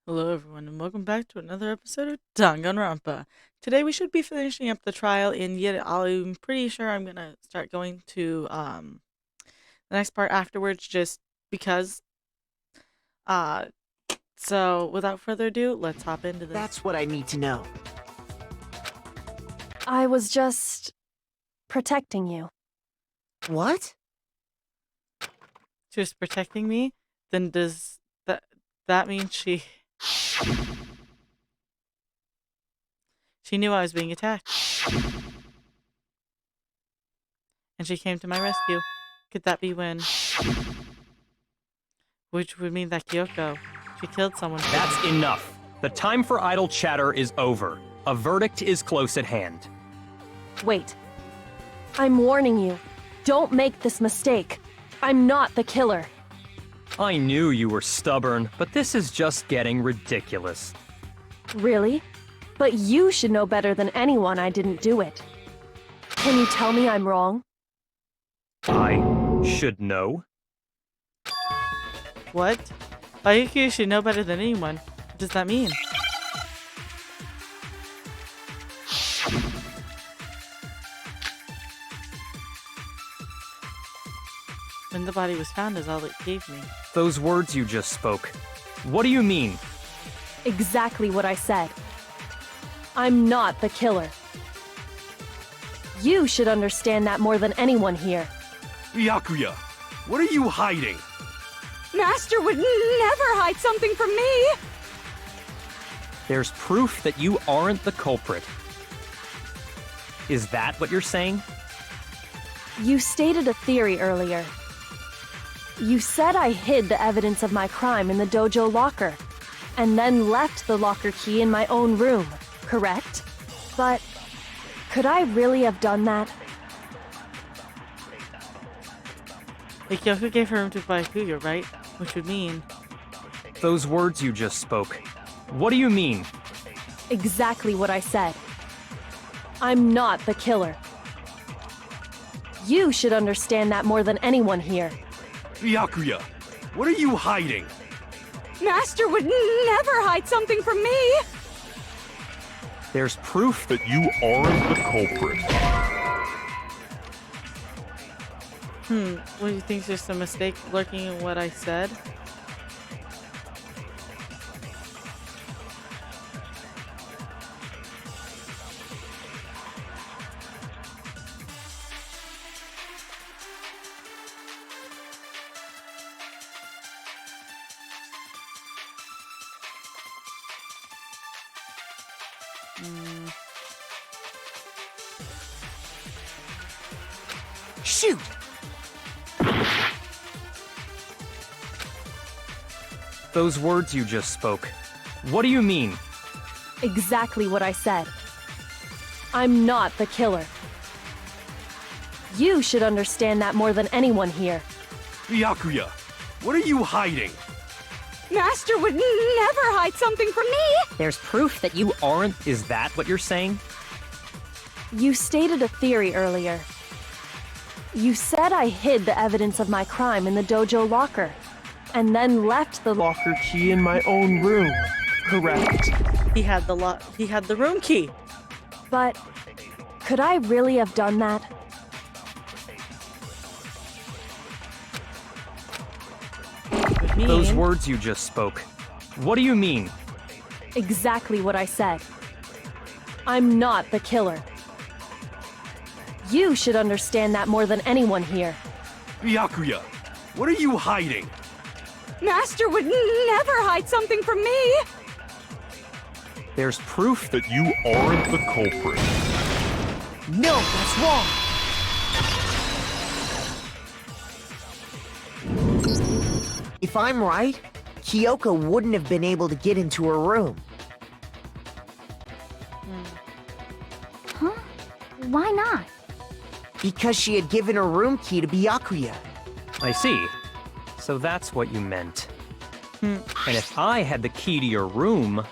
Hello everyone and welcome back to another episode of Danganronpa. Today we should be finishing up the trial and yet I'm pretty sure I'm gonna start going to the next part afterwards just because. Uh so without further ado, let's hop into this. That's what I need to know. I was just protecting you. What? She was protecting me? Then does that mean she knew I was being attacked? And she came to my rescue. Could that be when? Which would mean that Kyoko, she killed someone. That's enough. The time for idle chatter is over. A verdict is close at hand. Wait. I'm warning you. Don't make this mistake. I'm not the killer. I knew you were stubborn, but this is just getting ridiculous. Really? But you should know better than anyone I didn't do it. Can you tell me I'm wrong? I should know. What? Ayuki should know better than anyone. What does that mean? When the body was found is all it gave me. Those words you just spoke. What do you mean? Exactly what I said. I'm not the killer. You should understand that more than anyone here. Byakuya, what are you hiding? Master would never hide something from me! There's proof that you aren't the culprit. Is that what you're saying? You stated a theory earlier. You said I hid the evidence of my crime in the dojo locker, and then left the locker key in my own room, correct? But could I really have done that? Like, Kyoko gave her room to Byakuya, right? Which would mean... Those words you just spoke. What do you mean? Exactly what I said. I'm not the killer. You should understand that more than anyone here. Byakuya, what are you hiding? Master would never hide something from me! There's proof that you aren't the culprit. What do you think is just a mistake lurking in what I said? Shoot! Those words you just spoke. What do you mean? Exactly what I said. I'm not the killer. You should understand that more than anyone here. Byakuya, what are you hiding? Master would never hide something from me! There's proof that you aren't. Is that what you're saying? You stated a theory earlier. You said I hid the evidence of my crime in the dojo locker, and then left the locker key in my own room. Correct. He had the room key. But could I really have done that? Would mean... Those words you just spoke. What do you mean? Exactly what I said. I'm not the killer. You should understand that more than anyone here. Byakuya, what are you hiding? Master would never hide something from me! There's proof that you aren't the culprit. No, that's wrong! If I'm right, Kyoko wouldn't have been able to get into her room. Huh? Why not? Because she had given her room key to Byakuya. I see. So that's what you meant. And if I had the key to your room...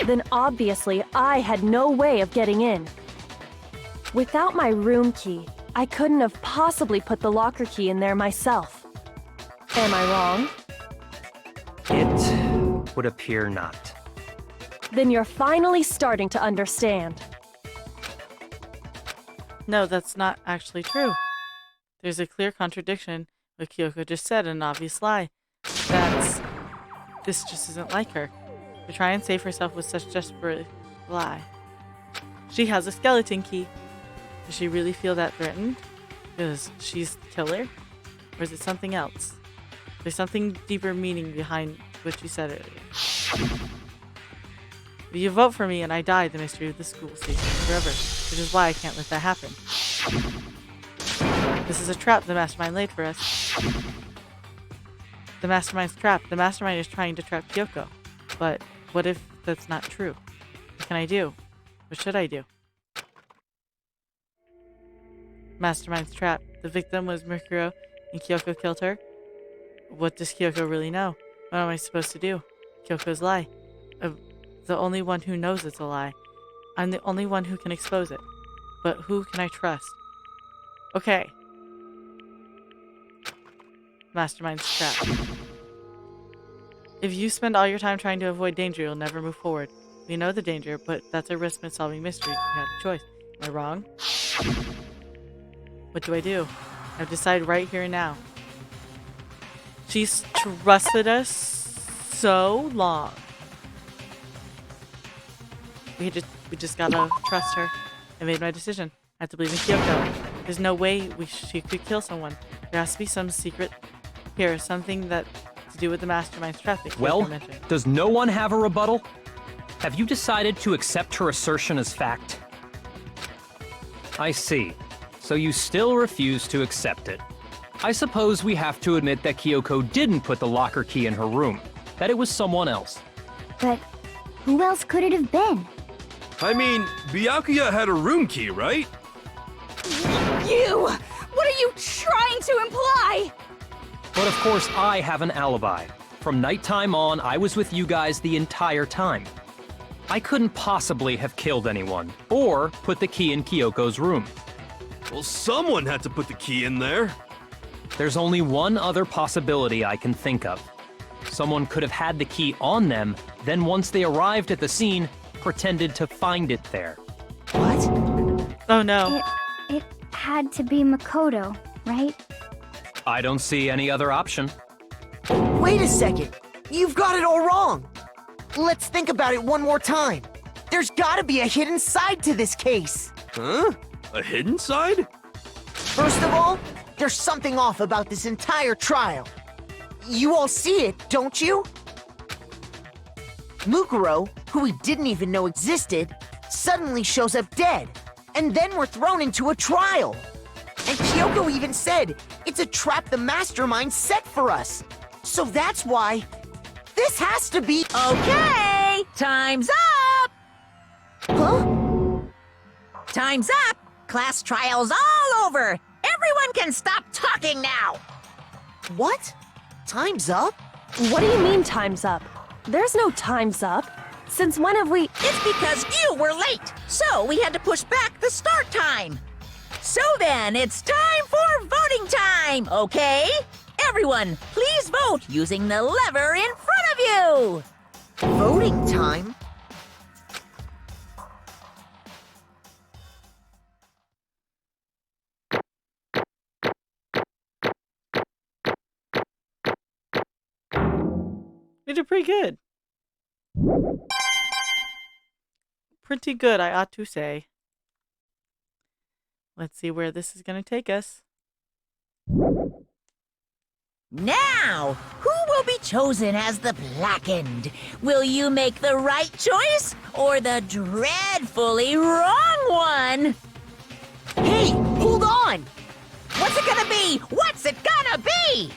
Then obviously I had no way of getting in. Without my room key, I couldn't have possibly put the locker key in there myself. Am I wrong? It would appear not. Then you're finally starting to understand. No, that's not actually true. There's a clear contradiction. What Kyoko just said, an obvious lie. This just isn't like her. To try and save herself with such desperate lie. She has a skeleton key. Does she really feel that threatened? Because she's the killer? Or is it something else? There's something deeper meaning behind what she said earlier. If you vote for me and I die, the mystery of the school stays forever. Which is why I can't let that happen. This is a trap the mastermind laid for us. The mastermind's trapped. The mastermind is trying to trap Kyoko. But what if that's not true? What can I do? What should I do? Mastermind's trapped. The victim was Mikuro and Kyoko killed her. What does Kyoko really know? What am I supposed to do? Kyoko's lie. The only one who knows it's a lie. I'm the only one who can expose it. But who can I trust? Okay. Mastermind's trapped. If you spend all your time trying to avoid danger, you'll never move forward. We know the danger, but that's a risk in solving mysteries. You had a choice. Am I wrong? What do? I have to decide right here and now. She's trusted us so long. We just gotta trust her. I made my decision. I have to believe in Kyoko. There's no way she could kill someone. There has to be some secret here, something that to do with the mastermind's trap that Kyoko Well, mentioned. does no one have a rebuttal? Have you decided to accept her assertion as fact? I see. So you still refuse to accept it. I suppose we have to admit that Kyoko didn't put the locker key in her room, that it was someone else. But who else could it have been? I mean, Byakuya had a room key, right? You! What are you trying to imply? But of course I have an alibi. From nighttime on, I was with you guys the entire time. I couldn't possibly have killed anyone, or put the key in Kyoko's room. Well, someone had to put the key in there. There's only one other possibility I can think of. Someone could have had the key on them, then once they arrived at the scene, pretended to find it there. What? Oh no. It had to be Makoto, right? I don't see any other option. Wait a second. You've got it all wrong. Let's think about it one more time. There's gotta be a hidden side to this case. Huh? A hidden side? First of all, there's something off about this entire trial. You all see it, don't you? Mukuro, who we didn't even know existed, suddenly shows up dead. And then we're thrown into a trial. And Kyoko even said, it's a trap the mastermind set for us. So that's why this has to be... Okay, time's up! Huh? Time's up! Class trial's all over! Everyone can stop talking now! What? Time's up? What do you mean time's up? There's no time's up. Since when have we... It's because you were late, so we had to push back the start time. So then, it's time for voting time, okay? Everyone, please vote using the lever in front of you! Voting time? We did pretty good. Pretty good, I ought to say. Let's see where this is going to take us. Now, who will be chosen as the blackened? Will you make the right choice or the dreadfully wrong one? Hey, hold on! What's it gonna be? What's it gonna be?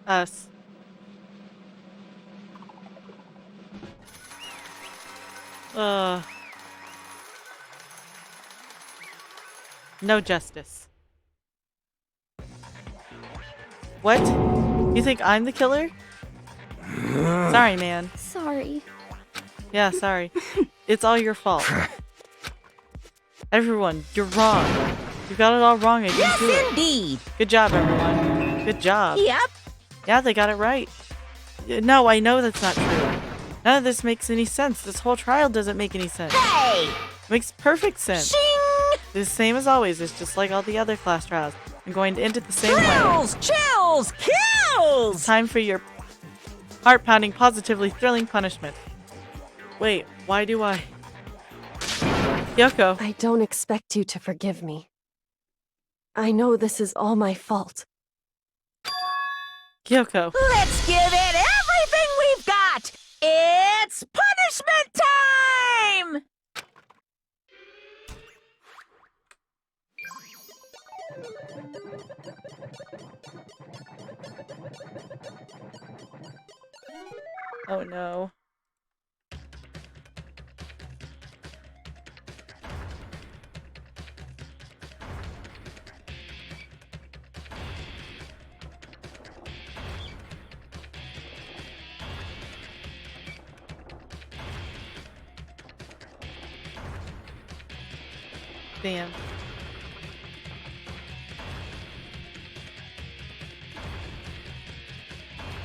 Us. No justice. What? You think I'm the killer? Sorry, man. Sorry. Yeah, sorry. It's all your fault. Everyone, you're wrong. You got it all wrong. I didn't do Yes, it. indeed. Good job, everyone. Good job. Yep. Yeah, they got it right. No, I know that's not true. None of this makes any sense. This whole trial doesn't make any sense. Hey! Makes perfect sense. Shing! The same as always. It's just like all the other class trials. I'm going to end it the same way. Thrills, chills, kills! Time for your heart-pounding, positively thrilling punishment. Wait, why do I... Yoko. I don't expect you to forgive me. I know this is all my fault. Yoko. Let's give it everything we've got! It's punishment time! Oh no. Damn.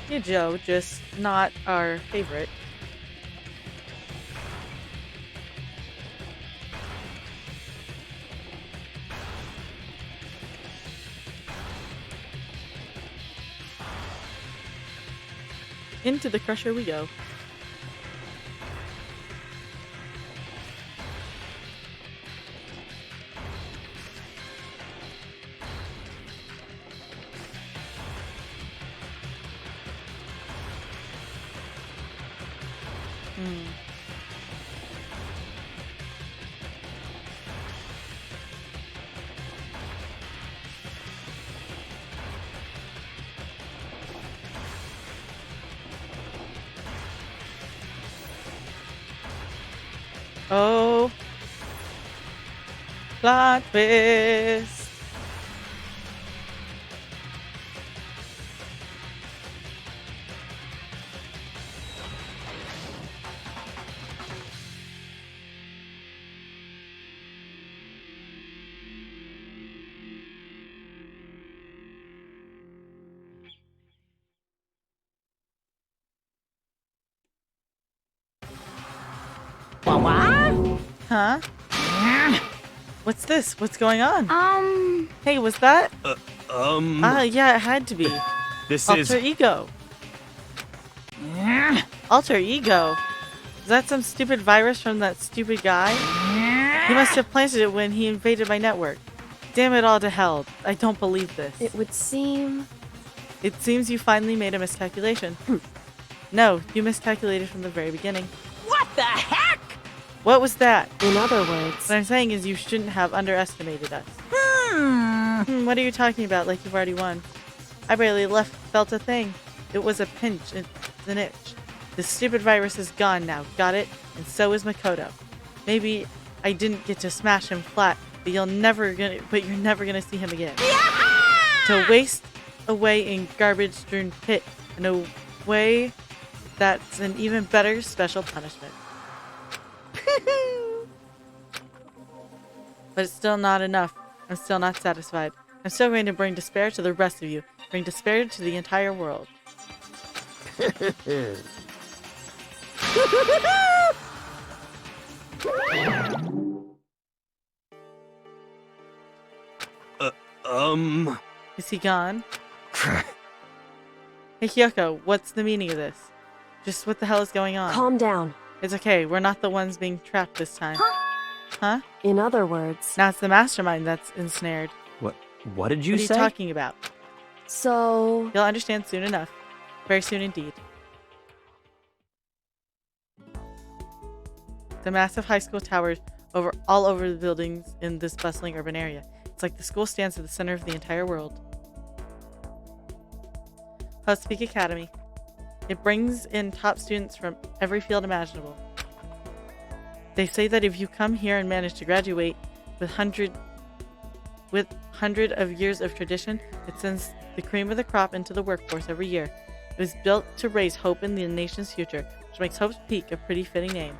Yeah, Joe, just not our favorite. Into the crusher we go. Oh. Plot twist. Huh? What's this? What's going on? Hey, was that? Yeah, it had to be. This Alter ego. Alter ego? Is that some stupid virus from that stupid guy? He must have planted it when he invaded my network. Damn it all to hell. I don't believe this. It would seem... It seems you finally made a miscalculation. No, you miscalculated from the very beginning. What the heck? What was that? In other words... What I'm saying is you shouldn't have underestimated us. What are you talking about like you've already won? I barely felt a thing. It was a pinch. It's an itch. The stupid virus is gone now, got it? And so is Makoto. Maybe I didn't get to smash him flat, but you're never gonna see him again. To waste away in garbage-strewn pit in a way that's an even better special punishment. But it's still not enough. I'm still not satisfied. I'm still going to bring despair to the rest of you. Bring despair to the entire world. Is he gone? Hey Kyoko, what's the meaning of this? Just what the hell is going on? Calm down. It's okay, we're not the ones being trapped this time. Huh? In other words... Now it's the mastermind that's ensnared. What did you What are you say? talking about? So... You'll understand soon enough. Very soon indeed. The massive high school towers all over the buildings in this bustling urban area. It's like the school stands at the center of the entire world. Post Peak Academy. It brings in top students from every field imaginable. They say that if you come here and manage to graduate with hundred of years of tradition, it sends the cream of the crop into the workforce every year. It was built to raise hope in the nation's future, which makes Hope's Peak a pretty fitting name.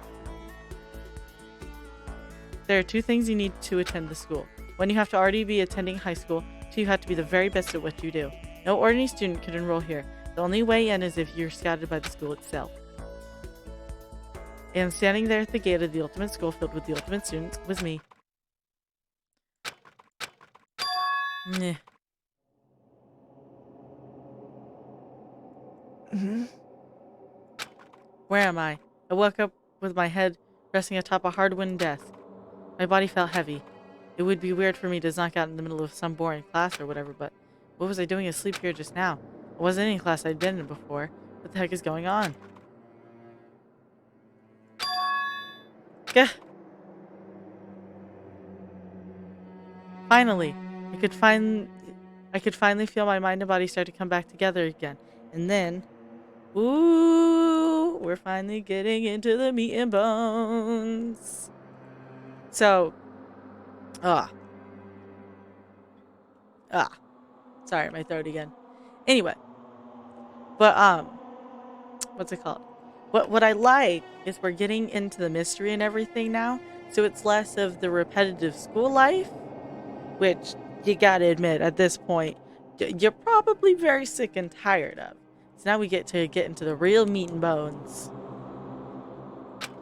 There are two things you need to attend the school. One, you have to already be attending high school. Two, you have to be the very best at what you do. No ordinary student could enroll here. The only way in is if you're scouted by the school itself. And standing there at the gate of the ultimate school filled with the ultimate students was me. Meh. Where am I? I woke up with my head resting atop a hard wooden desk. My body felt heavy. It would be weird for me to zonk out in the middle of some boring class or whatever, but what was I doing asleep here just now? I wasn't in any class I'd been in before. What the heck is going on? Gah! Finally, I could finally feel my mind and body start to come back together again. And then, ooh, we're finally getting into the meat and bones. So, sorry, my throat again. Anyway, but what's it called? What I like is we're getting into the mystery and everything now, so it's less of the repetitive school life, which you gotta admit at this point you're probably very sick and tired of. So now we get to get into the real meat and bones.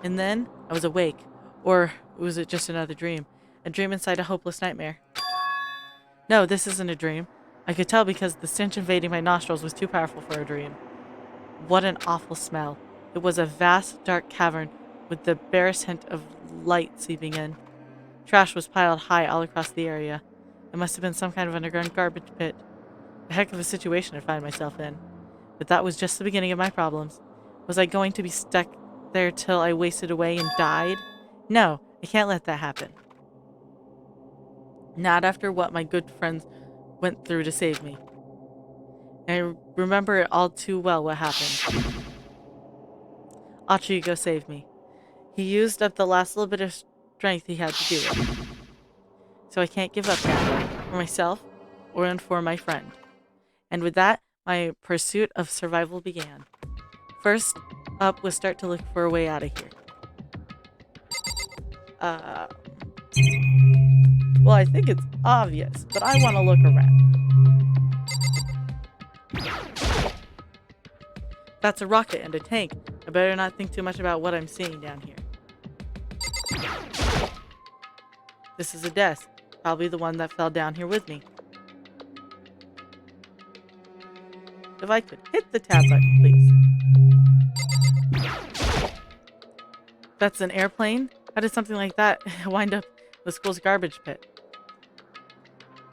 And then I was awake, or was it just another dream? A dream inside a hopeless nightmare. No, this isn't a dream. I could tell because the stench invading my nostrils was too powerful for a dream. What an awful smell. It was a vast, dark cavern with the barest hint of light seeping in. Trash was piled high all across the area. It must have been some kind of underground garbage pit. A heck of a situation to find myself in. But that was just the beginning of my problems. Was I going to be stuck there till I wasted away and died? No, I can't let that happen. Not after what my good friends went through to save me. I remember it all too well what happened. Achigo saved me. He used up the last little bit of strength he had to do it. So I can't give up now, for myself or for my friend. And with that, my pursuit of survival began. First up was start to look for a way out of here. Well, I think it's obvious, but I want to look around. That's a rocket and a tank. I better not think too much about what I'm seeing down here. This is a desk. Probably the one that fell down here with me. If I could hit the tab button, please. That's an airplane? How did something like that wind up the school's garbage pit?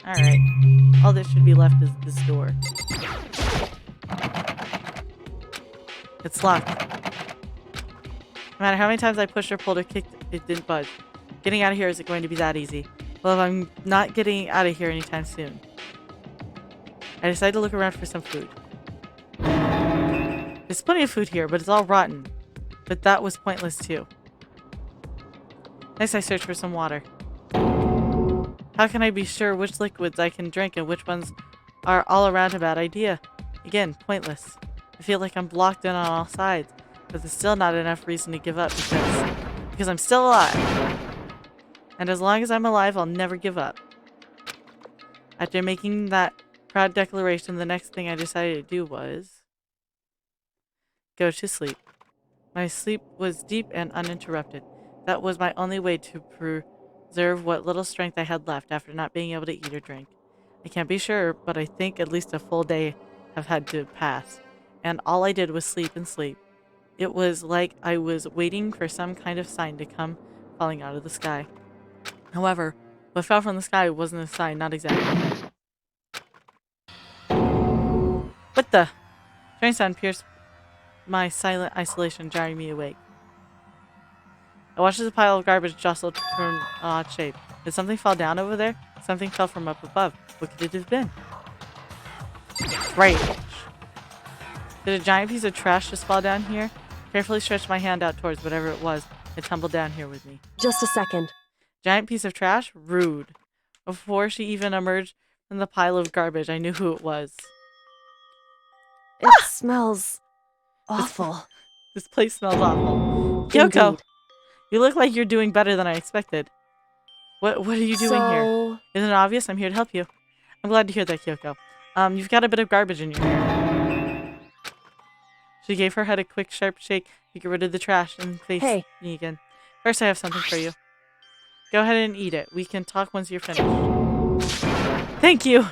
Alright. All that should be left is this door. It's locked. No matter how many times I pushed or pulled or kicked, it didn't budge. Getting out of here isn't going to be that easy. Well, if I'm not getting out of here anytime soon. I decided to look around for some food. There's plenty of food here, but it's all rotten. But that was pointless too. Next I searched for some water. How can I be sure which liquids I can drink and which ones are all around a bad idea? Again, pointless. I feel like I'm blocked in on all sides, but there's still not enough reason to give up because I'm still alive. And as long as I'm alive, I'll never give up. After making that proud declaration, the next thing I decided to do was go to sleep. My sleep was deep and uninterrupted. That was my only way to preserve what little strength I had left after not being able to eat or drink. I can't be sure, but I think at least a full day have had to pass. And all I did was sleep and sleep. It was like I was waiting for some kind of sign to come falling out of the sky. However, what fell from the sky wasn't a sign, not exactly. What the? Strange sound pierced my silent isolation, jarring me awake. I watched as a pile of garbage jostled from an odd shape. Did something fall down over there? Something fell from up above. What could it have been? Right. Did a giant piece of trash just fall down here? Carefully stretched my hand out towards whatever it was. It tumbled down here with me. Just a second. Giant piece of trash? Rude. Before she even emerged from the pile of garbage, I knew who it was. It smells awful. This place smells awful. Kyoko, Indeed. you look like you're doing better than I expected. What are you doing here? So, Isn't it obvious? I'm here to help you. I'm glad to hear that, Kyoko. You've got a bit of garbage in your hair. She gave her head a quick, sharp shake to get rid of the trash and faced Hey. me again. First, I have something for you. Go ahead and eat it. We can talk once you're finished. Thank you!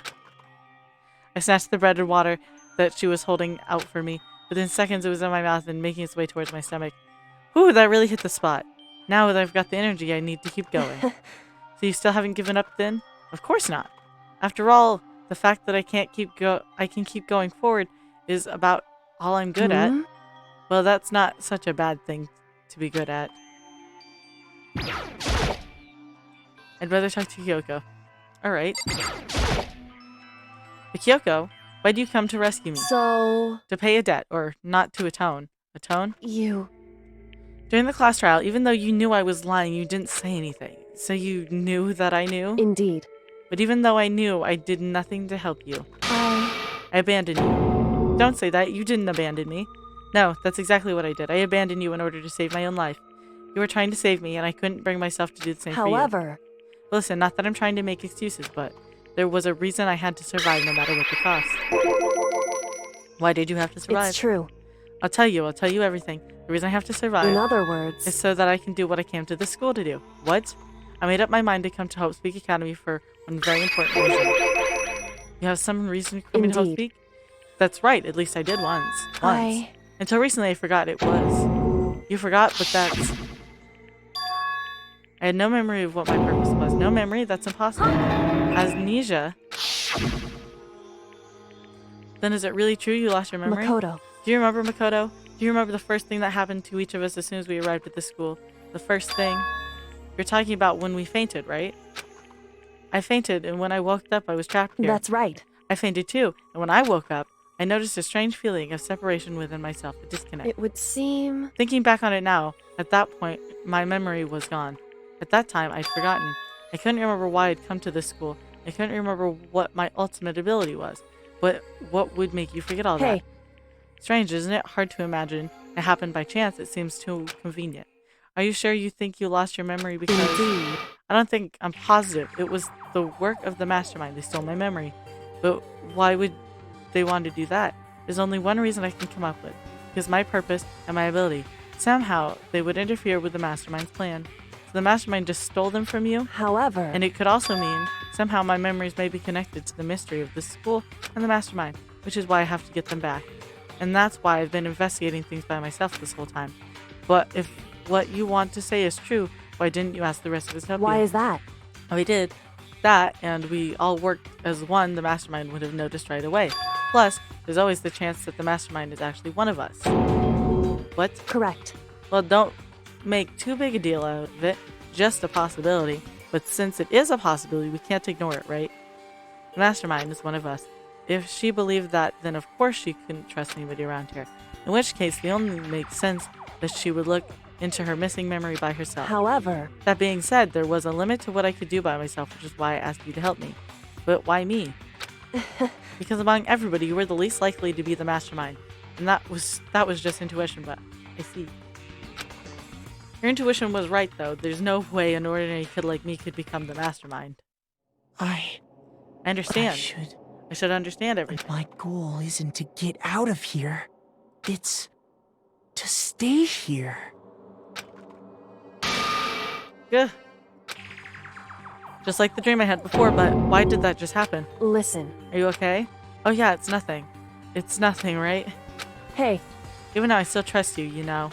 I snatched the bread and water that she was holding out for me. Within seconds, it was in my mouth and making its way towards my stomach. Whew, that really hit the spot. Now that I've got the energy, I need to keep going. So you still haven't given up then? Of course not. After all, the fact that I can keep going forward is about all I'm good at. Well, that's not such a bad thing to be good at. I'd rather talk to Kyoko. Alright. But Kyoko, why do you come to rescue me? So, To pay a debt, or not to atone. Atone? you... During the class trial, even though you knew I was lying, you didn't say anything. So you knew that I knew? Indeed. But even though I knew, I did nothing to help you. I abandoned you. Don't say that. You didn't abandon me. No, that's exactly what I did. I abandoned you in order to save my own life. You were trying to save me, and I couldn't bring myself to do the same for you. However... Listen, not that I'm trying to make excuses, but there was a reason I had to survive no matter what the cost. Why did you have to survive? It's true. I'll tell you everything. The reason I have to survive In other words... is so that I can do what I came to this school to do. What? I made up my mind to come to Hope Speak Academy for one very important reason. You have some reason for coming to Hope Indeed. Speak? That's right, at least I did once. I... Until recently I forgot it was. You forgot, but that's... I had no memory of what my purpose was. No memory? That's impossible. Amnesia? Then is it really true you lost your memory? Makoto. Do you remember, Makoto? Do you remember the first thing that happened to each of us as soon as we arrived at the school? The first thing? You're talking about when we fainted, right? I fainted, and when I woke up, I was trapped here. That's right. I fainted too, and when I woke up, I noticed a strange feeling of separation within myself, a disconnect. It would seem... Thinking back on it now, at that point, my memory was gone. At that time, I'd forgotten. I couldn't remember why I'd come to this school. I couldn't remember what my ultimate ability was. But what would make you forget all that? Hey. Strange, isn't it? Hard to imagine. It happened by chance. It seems too convenient. Are you sure you think you lost your memory because... Indeed. I don't think... I'm positive. It was the work of the mastermind. They stole my memory. But why would they want to do that? There's only one reason I can come up with. Because my purpose and my ability. Somehow, they would interfere with the mastermind's plan. So the mastermind just stole them from you? However... And it could also mean somehow my memories may be connected to the mystery of this school and the mastermind, which is why I have to get them back. And that's why I've been investigating things by myself this whole time. But if what you want to say is true, why didn't you ask the rest of us to help you? Why is that? We did that, and we all worked as one. The mastermind would have noticed right away. Plus, there's always the chance that the mastermind is actually one of us. What? Correct. Well, don't make too big a deal out of it. Just a possibility. But since it is a possibility, we can't ignore it, right? The mastermind is one of us. If she believed that, then of course she couldn't trust anybody around here. In which case, it only makes sense that she would look into her missing memory by herself. However... That being said, there was a limit to what I could do by myself, which is why I asked you to help me. But why me? Because among everybody, you were the least likely to be the mastermind. And that was just intuition, but I see. Your intuition was right, though. There's no way an ordinary kid like me could become the mastermind. I understand. I should understand everything. But my goal isn't to get out of here. It's to stay here. Good. Just like the dream I had before, but why did that just happen? Listen. Are you okay? Oh yeah, it's nothing. It's nothing, right? Hey. Even though I still trust you, you know.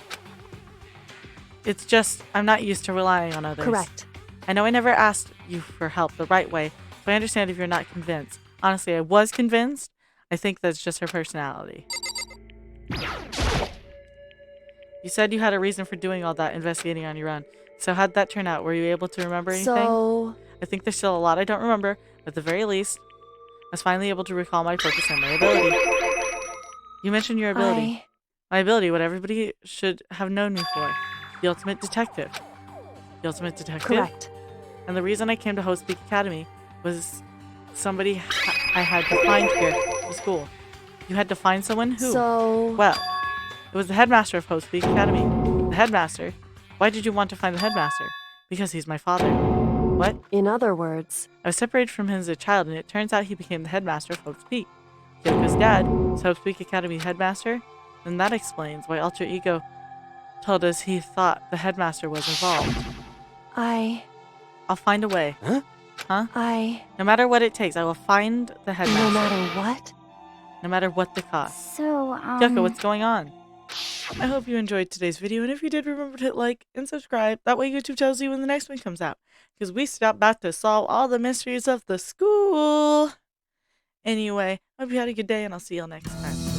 It's just, I'm not used to relying on others. Correct. I know I never asked you for help the right way, so I understand if you're not convinced. Honestly, I was convinced. I think that's just her personality. You said you had a reason for doing all that investigating on your own. So how'd that turn out? Were you able to remember anything? So... I think there's still a lot I don't remember, but at the very least, I was finally able to recall my purpose and my ability. You mentioned your ability. My ability, what everybody should have known me for. The ultimate detective. The ultimate detective? Correct. And the reason I came to Host Speak Academy was somebody I had to find here at the school. You had to find someone who? So... Well, it was the headmaster of Host Speak Academy. The headmaster? Why did you want to find the headmaster? Because he's my father. What? In other words, I was separated from him as a child, and it turns out he became the headmaster of Hope's Peak. Kyoko's dad is Hope's Peak Academy headmaster, and that explains why Alter Ego told us he thought the headmaster was involved. I'll find a way. Huh? Huh? No matter what it takes, I will find the headmaster. No matter what? No matter what the cost. So, Kyoko, what's going on? I hope you enjoyed today's video, and if you did, remember to hit like and subscribe. That way YouTube tells you when the next one comes out. Because we stop back to solve all the mysteries of the school. Anyway, hope you had a good day, and I'll see y'all next time.